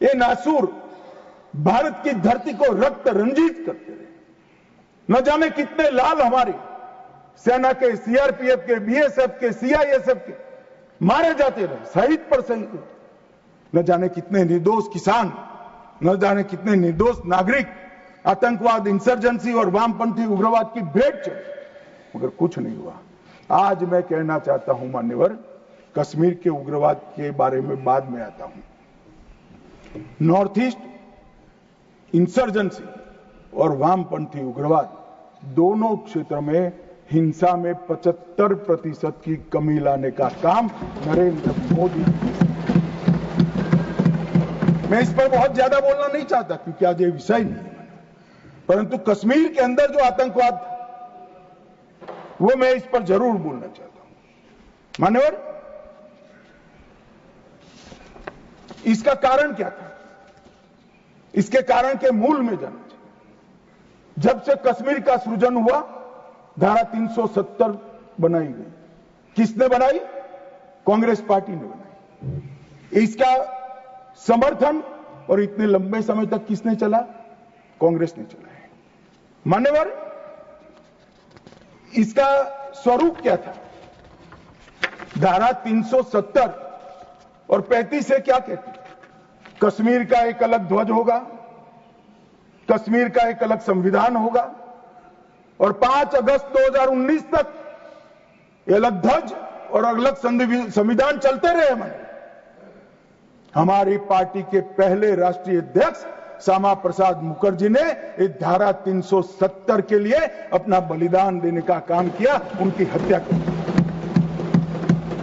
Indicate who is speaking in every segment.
Speaker 1: ये नासूर भारत की धरती को रक्त रंजित करते रहे। न जाने कितने लाल हमारे सेना के, सीआरपीएफ के, बीएसएफ के, सीआईएसएफ के मारे जाते रहे, शहीद पर शहीद। न जाने कितने निर्दोष किसान, न जाने कितने निर्दोष नागरिक आतंकवाद, इंसर्जेंसी और वामपंथी उग्रवाद की भेंट चढ़े, मगर कुछ नहीं हुआ। आज मैं कहना चाहता हूं मान्यवर, कश्मीर के उग्रवाद के बारे में बाद में आता हूं। नॉर्थ ईस्ट इंसर्जेंसी और वामपंथी उग्रवाद दोनों क्षेत्र में हिंसा में 75% की कमी लाने का काम नरेंद्र मोदी। मैं इस पर बहुत ज्यादा बोलना नहीं चाहता क्योंकि आज ये विषय नहीं है, परंतु कश्मीर के अंदर जो आतंकवाद था वो मैं इस पर जरूर बोलना चाहता हूं। मान्यवर, इसका कारण क्या था? इसके कारण के मूल में जाना चाहिए। जब से कश्मीर का सृजन हुआ, धारा 370 बनाई गई। किसने बनाई? कांग्रेस पार्टी ने बनाई। इसका समर्थन और इतने लंबे समय तक किसने चला? कांग्रेस ने चला है। मान्यवर, इसका स्वरूप क्या था? धारा 370 और 35 से क्या कहती? कश्मीर का एक अलग ध्वज होगा, कश्मीर का एक अलग संविधान होगा और 5 अगस्त 2019 तक ये अलग ध्वज और अलग संविधान चलते रहे। हमारी पार्टी के पहले राष्ट्रीय अध्यक्ष श्यामा प्रसाद मुखर्जी ने इस धारा 370 के लिए अपना बलिदान देने का काम किया, उनकी हत्या की।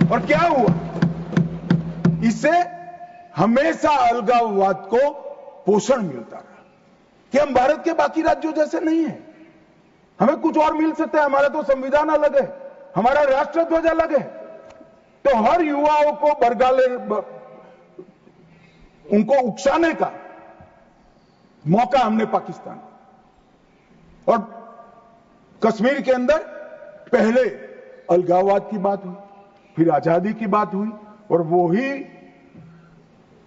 Speaker 1: और क्या हुआ? इससे हमेशा अलगाववाद को पोषण मिलता रहा कि हम भारत के बाकी राज्यों जैसे नहीं है, हमें कुछ और मिल सकता है, हमारा तो संविधान अलग है, हमारा राष्ट्रध्वज अलग है। तो हर युवाओं को बरगाले, उनको उकसाने का मौका हमने पाकिस्तान, और कश्मीर के अंदर पहले अलगाववाद की बात हुई, फिर आजादी की बात हुई और वो ही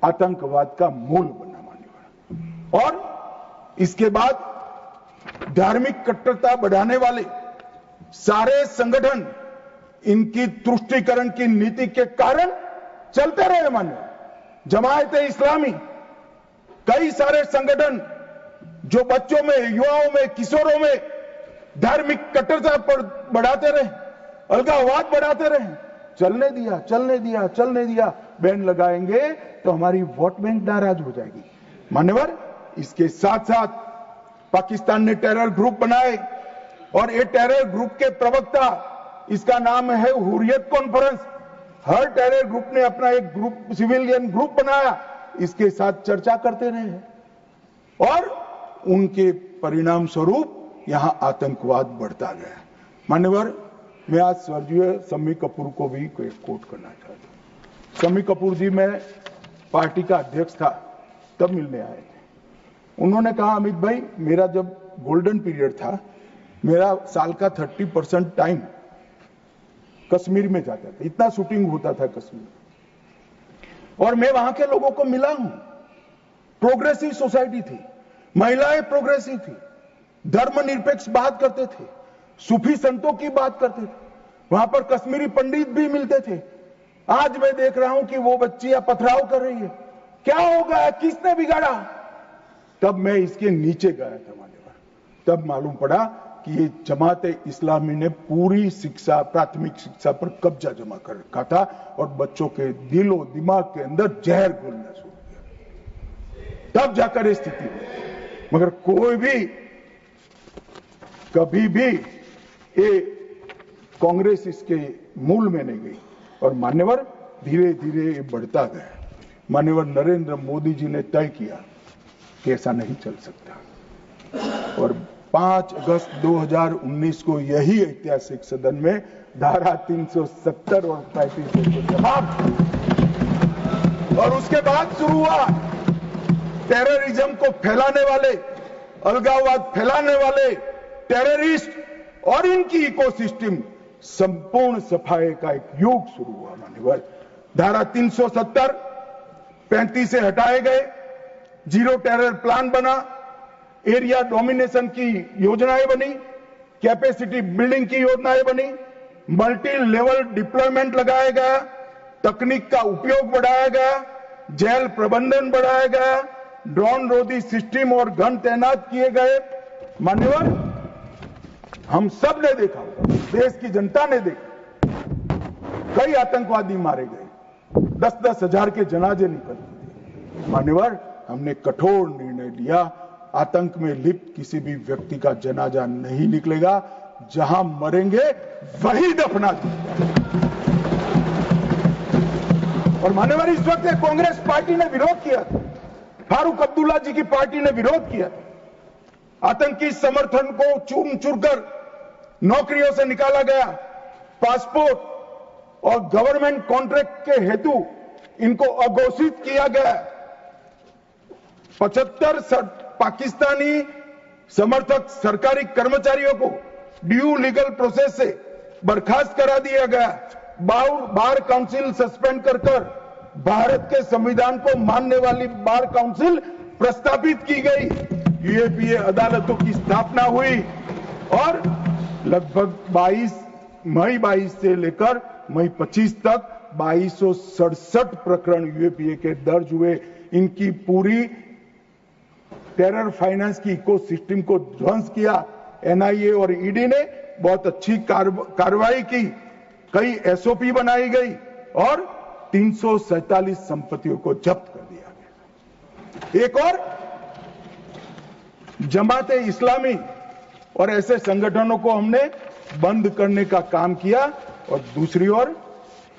Speaker 1: आतंकवाद का मूल बना मान्यवर। और इसके बाद धार्मिक कट्टरता बढ़ाने वाले सारे संगठन इनकी तुष्टीकरण की नीति के कारण चलते रहे मान्यवर। जमायत-ए इस्लामी, कई सारे संगठन जो बच्चों में, युवाओं में, किशोरों में धार्मिक कट्टरता पर बढ़ाते रहे, अलगाववाद बढ़ाते रहे, चलने दिया, चलने दिया, चलने दिया। बैन लगाएंगे तो हमारी वोट बैंक नाराज हो जाएगी मान्यवर। इसके साथ साथ पाकिस्तान ने टेरर ग्रुप बनाए और ये टेरर ग्रुप के प्रवक्ता, इसका नाम है हुर्रियत कॉन्फ्रेंस। हर टेरर ग्रुप ने अपना एक ग्रुप, सिविलियन ग्रुप बनाया, इसके साथ चर्चा करते रहे और उनके परिणाम स्वरूप यहां आतंकवाद बढ़ता गया मान्यवर। मैं आज स्वर्गीय शम्मी कपूर को भी कोट करना चाहता हूं। शम्मी कपूर जी, मैं पार्टी का अध्यक्ष था तब मिलने आए थे। उन्होंने कहा, अमित भाई, मेरा जब गोल्डन पीरियड था, मेरा साल का 30% टाइम कश्मीर में जाता था, इतना शूटिंग होता था कश्मीर। और मैं वहां के लोगों को मिला हूं। प्रोग्रेसिव सोसाइटी थी, महिलाएं प्रोग्रेसिव थी, धर्मनिरपेक्ष बात करते थे, सूफी संतों की बात करते थे, वहां पर कश्मीरी पंडित भी मिलते थे। आज मैं देख रहा हूं कि वो बच्चियां पथराव कर रही है। क्या हो गया? किसने बिगाड़ा? तब मैं इसके नीचे गया था मान्यवर, तब मालूम पड़ा कि ये जमात-ए इस्लामी ने पूरी शिक्षा, प्राथमिक शिक्षा पर कब्जा जमा कर रखा था और बच्चों के दिलो दिमाग के अंदर जहर घोलना शुरू किया। तब जाकर ये स्थिति हुई। मगर कोई भी कभी भी ये कांग्रेस इसके मूल में नहीं गई और मान्यवर धीरे धीरे ये बढ़ता गया। मान्यवर, नरेंद्र मोदी जी ने तय किया कि ऐसा नहीं चल सकता और 5 अगस्त 2019 को यही ऐतिहासिक सदन में धारा 370 और 35 को समाप्त, और उसके बाद शुरू हुआ टेररिज्म को फैलाने वाले, अलगाववाद फैलाने वाले टेररिस्ट और इनकी इकोसिस्टम संपूर्ण सफाई का एक युग शुरू हुआ मान्यवर। धारा 370, 35 से हटाए गए जीरो टेरर प्लान बना, एरिया डोमिनेशन की योजनाएं बनी, कैपेसिटी बिल्डिंग की योजनाएं बनी, मल्टी लेवल डिप्लॉयमेंट लगाया गया, तकनीक का उपयोग बढ़ाया गया, जेल प्रबंधन बढ़ाया गया, ड्रोन रोधी सिस्टम और गन तैनात किए गए। मान्यवर, हम सब ने देखा, देश की जनता ने देखा, कई आतंकवादी मारे गए, 10-10 हजार के जनाजे निकलते थे। मान्यवर, हमने कठोर निर्णय लिया, आतंक में लिप्त किसी भी व्यक्ति का जनाजा नहीं निकलेगा, जहां मरेंगे वही दफना दिया। और मान्यवर, इस वक्त कांग्रेस पार्टी ने विरोध किया था, फारूक अब्दुल्ला जी की पार्टी ने विरोध किया था। आतंकी समर्थन को चूर चूर कर नौकरियों से निकाला गया, पासपोर्ट और गवर्नमेंट कॉन्ट्रैक्ट के हेतु इनको अघोषित किया गया। 75 पाकिस्तानी समर्थक सरकारी कर्मचारियों को ड्यू लीगल प्रोसेस से बर्खास्त करा दिया गया। बार काउंसिल सस्पेंड कर भारत के संविधान को मानने वाली बार काउंसिल प्रस्तावित की गई। यूएपीए अदालतों की स्थापना हुई और लगभग मई 22 से लेकर मई 25 तक 2267 प्रकरण यूएपीए के दर्ज हुए। इनकी पूरी टेरर फाइनेंस की इकोसिस्टम को ध्वंस किया। एनआईए और ईडी ने बहुत अच्छी कार्रवाई की, कई एसओपी बनाई गई और 347 संपत्तियों को जब्त कर दिया गया। एक और जमाते इस्लामी और ऐसे संगठनों को हमने बंद करने का काम किया और दूसरी ओर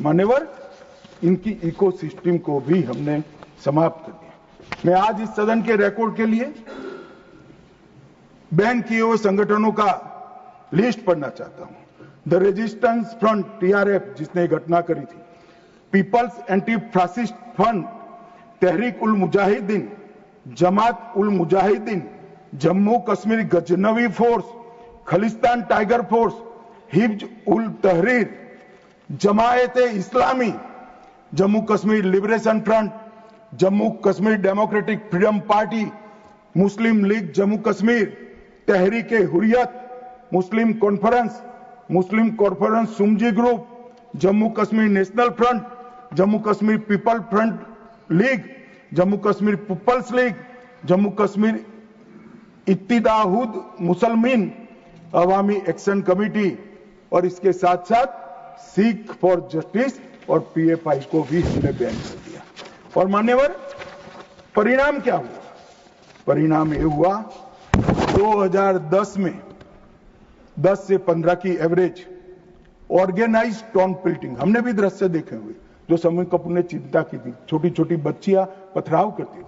Speaker 1: मान्यवर, इनकी इकोसिस्टम को भी हमने समाप्त कर दिया। मैं आज इस सदन के रिकॉर्ड के लिए बैन किए हुए संगठनों का लिस्ट पढ़ना चाहता हूं। द रेजिस्टेंस फ्रंट टीआरएफ, जिसने घटना करी थी, people's anti fascist front, Tehreek ul Mujahideen, Jamaat ul Mujahideen, Jammu Kashmir Ghaznavi force, Khalistan tiger force, हिफ्ज ul Tahrir, Jamaat Islami, Jammu Kashmir liberation front, Jammu Kashmir democratic freedom party, Muslim league Jammu Kashmir, Tehreek Hurriyat, Muslim conference सुमजी group, Jammu Kashmir national front, Jammu Kashmir people front league, Jammu Kashmir people's league, Jammu Kashmir Ittihad Musalman Awami action committee और इसके साथ साथ सिख फॉर जस्टिस और पीएफआई को भी हमने बैन कर दिया। और मान्यवर, परिणाम क्या हुआ? परिणाम ये हुआ 2010 में 10 से 15 की एवरेज ऑर्गेनाइज टाउन पिल्टिंग, हमने भी दृश्य देखे हुए जो समय कपूर ने चिंता की थी। छोटी छोटी बच्चियां पथराव करती थी,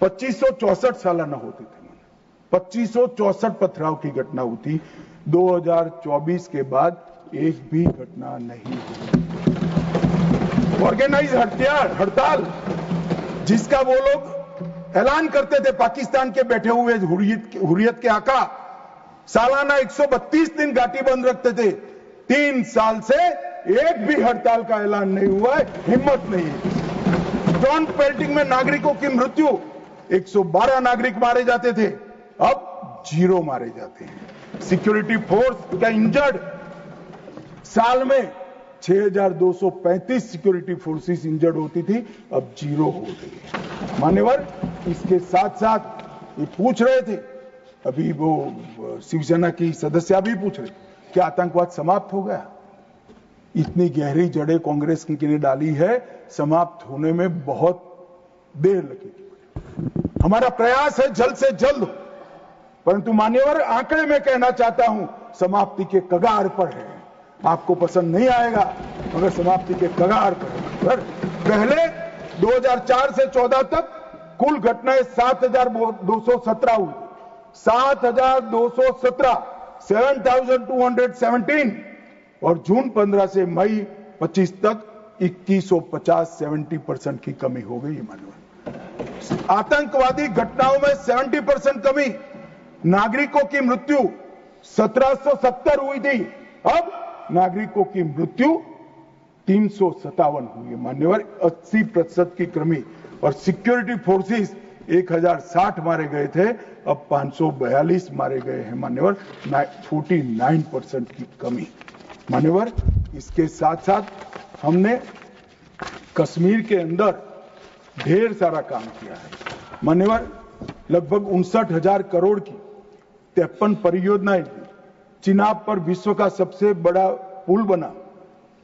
Speaker 1: 2564 सालाना होते थे। 2564 पथराव की घटना होती। 2024 के बाद एक भी घटना नहीं हुई। ऑर्गेनाइज हड़ताल, जिसका वो लोग ऐलान करते थे, पाकिस्तान के बैठे हुए हुर्रियत के आका सालाना 132 दिन घाटी बंद रखते थे। 3 साल से एक भी हड़ताल का ऐलान नहीं हुआ है, हिम्मत नहीं है। टाउन पेल्टिंग में नागरिकों की मृत्यु, 112 नागरिक मारे जाते थे, अब 0 मारे जाते हैं। सिक्योरिटी फोर्स का इंजर्ड, साल में 6235 सिक्योरिटी फोर्सेस इंजर्ड होती थी, अब 0 हो गई है। मान्यवर, इसके साथ साथ ये पूछ रहे थे, अभी वो शिवसेना की सदस्य भी पूछ रहे, क्या आतंकवाद समाप्त हो गया? इतनी गहरी जड़ें कांग्रेस ने डाली है, समाप्त होने में बहुत देर लगेगी। हमारा प्रयास है जल्द से जल्द, परंतु मान्यवर, आंकड़े में कहना चाहता हूं, समाप्ति के कगार पर है। आपको पसंद नहीं आएगा, मगर समाप्ति के कगार पर है। पहले 2004 से 14 तक कुल घटनाएं 7217 हुई। 7217, 7217, और जून 15 से मई 25 तक 2150, 70% की कमी हो गई। मानव, आतंकवादी घटनाओं में 70% कमी। नागरिकों की मृत्यु 1770 हुई थी, अब नागरिकों की मृत्यु 357 हुई है। मान्यवर, 80% की कमी। और सिक्योरिटी फोर्सेस 1060 मारे गए थे, अब 542 मारे गए हैं मान्यवर। 49% की कमी मान्यवर। इसके साथ साथ हमने कश्मीर के अंदर ढेर सारा काम किया है मान्यवर। लगभग 59,000 करोड़ की 53 परियोजनाएं, चिनाब पर विश्व का सबसे बड़ा पुल बना,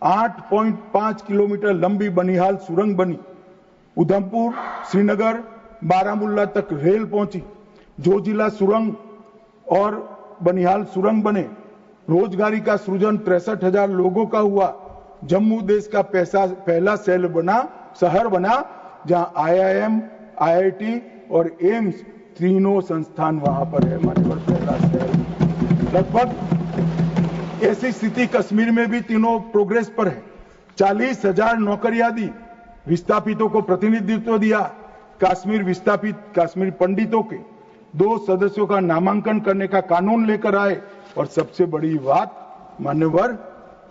Speaker 1: 8.5 किलोमीटर लंबी बनिहाल सुरंग बनी, उधमपुर श्रीनगर बारामूला तक रेल पहुंची, जोजिला सुरंग और बनिहाल सुरंग बने, रोजगारी का सृजन 63,000 लोगों का हुआ, जम्मू देश का पहला शहर बना जहां IIM, IIT और एम्स तीनों संस्थान वहां पर है मान्यवर। पहला शहर लगभग ऐसी स्थिति कश्मीर में भी तीनों प्रोग्रेस पर है। 40,000 नौकरियां दी, विस्थापितों को प्रतिनिधित्व दिया, कश्मीर विस्थापित कश्मीर पंडितों के 2 सदस्यों का नामांकन करने का कानून लेकर आए, और सबसे बड़ी बात मान्यवर,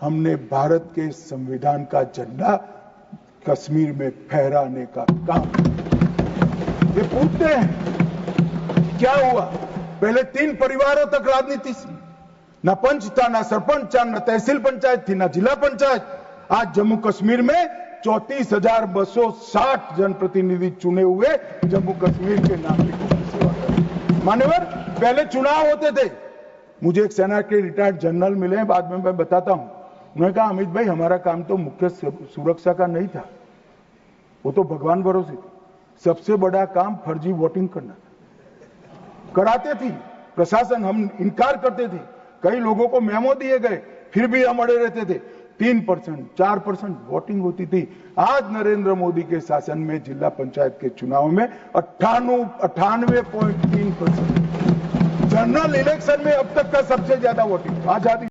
Speaker 1: हमने भारत के संविधान का झंडा कश्मीर में फहराने का काम। ये पूछते हैं क्या हुआ? पहले 3 परिवारों तक राजनीति, न पंच था, न सरपंच था, न तहसील पंचायत थी, न जिला पंचायत। आज जम्मू कश्मीर में 34,260 जनप्रतिनिधि चुने हुए जम्मू कश्मीर के नागरिकों की सेवा कर। मान्यवर, पहले चुनाव होते थे। मुझे एक सेना के रिटायर्ड जनरल मिले, बाद में मैं बताता हूं। उन्होंने कहा, अमित भाई, हमारा काम तो मुख्य सुरक्षा का नहीं था, वो तो भगवान भरोसे थी। सबसे बड़ा काम फर्जी वोटिंग करना था। कराते थी प्रशासन, हम इनकार करते थे। कई लोगों को मेमो दिए गए, फिर भी हम अड़े रहते थे। 3%, 4% वोटिंग होती थी। आज नरेंद्र मोदी के शासन में जिला पंचायत के चुनाव में 98.3%। जनरल इलेक्शन में अब तक का सबसे ज्यादा वोटिंग। आजादी